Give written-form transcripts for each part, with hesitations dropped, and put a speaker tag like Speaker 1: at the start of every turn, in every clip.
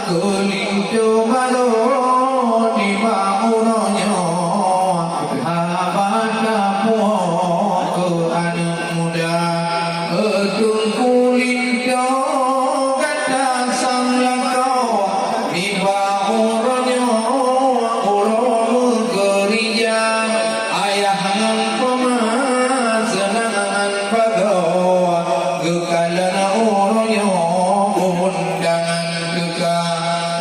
Speaker 1: kulinto malo di bauronyo habata po ke anak muda edung kulinto gadang sang lako di bauronyo urung gereja ayah nang pemasenangan pada gekalan uronyo undangan keka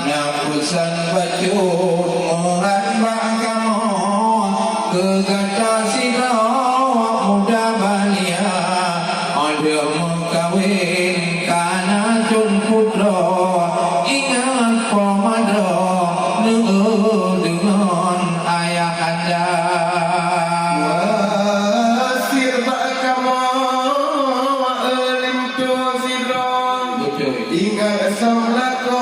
Speaker 1: napusan bacun morat makamo kegata sino muda balia ada mengkawin kana jun putra ingat pamada dengan ayah anda
Speaker 2: wasir bakama wa alimtu sirron ingat samlako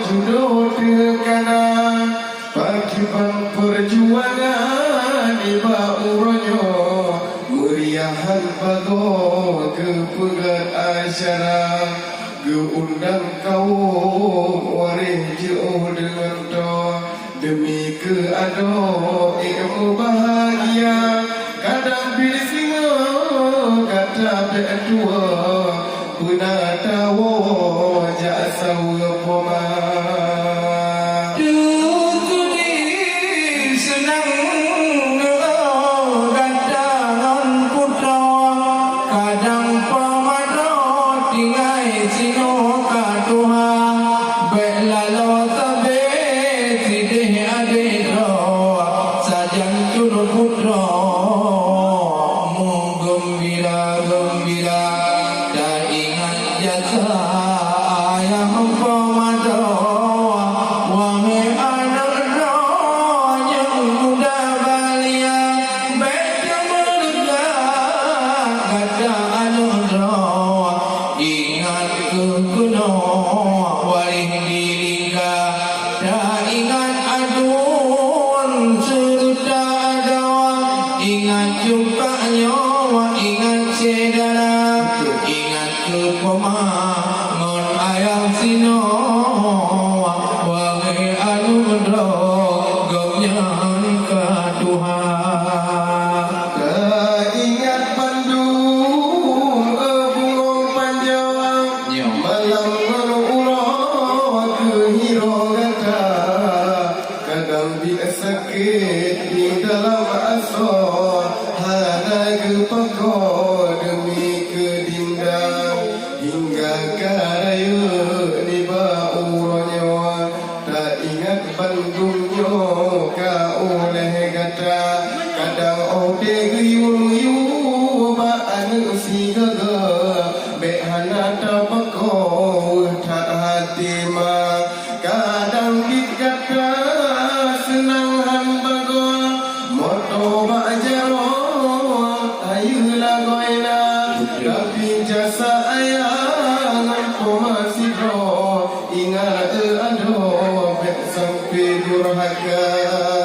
Speaker 2: judul tekana pakiban perjuangan di bauronyo meriahan pago ke pegat asyara geundang kaum waris jauh dengan to demi keado ilmu bahagia kadang pilih singa kata betua punatawo jasa poma
Speaker 1: dukuni senang gandangan putra kadang pamado tinggai sino katuha belalo tabe sidih adero sajan curu putra mu gembira gembira dan ingat jasa ayah pamado wangi anak yang muda balia beca melega kata anudra ingat ke kuno walih dilingga dan ingat adun serta adawa ingat jumpa nyawa ingat sedara ingat ke pemangon ayah sino wangi anudra gomnyan ke Tuhan
Speaker 2: ingat Bandung bunga panjang malam berulang ke hiro gata kadang bila sakit di dalam asor hana ke pekor demi kedindang hingga karaya di bauronyo tak ingat Bandungnya ka oleh gata kadang ode guyuyu baan si gaga behana tabako tak hati ma kadang dikata senang hambago moto bajaro ayu lagoina tapi jasa ayang aku masih do ingat ado sampai durhaka